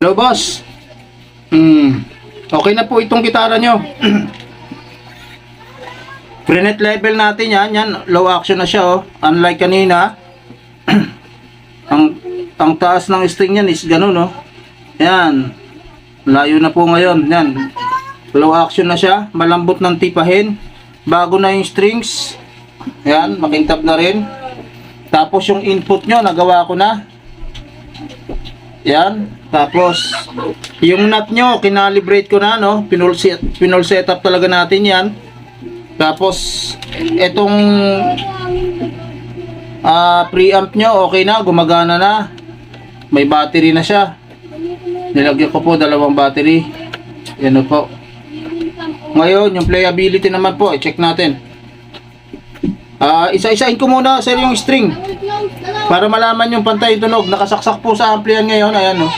Hello, boss. Okay na po itong gitara nyo. Prenet level natin yan. Yan, low action na siya, oh. Unlike kanina. ang taas ng string yan is ganun, oh. Yan. Layo na po ngayon. Yan. Low action na siya. Malambot ng tipahin. Bago na yung strings. Yan, makintab na rin. Tapos yung input nyo, nagawa ko na. Yan. Tapos, yung nut nyo, kinalibrate ko na, no? Pinol setup talaga natin yan. Tapos, etong preamp nyo, okay na, gumagana na. May battery na siya. Nilagyan ko po 2 battery. Yan po. Ngayon, yung playability naman po, i-check natin. Isa-isain ko muna, sir, yung string. Para malaman yung pantay tunog. Nakasaksak po sa ampli yan ngayon. Ayan, no?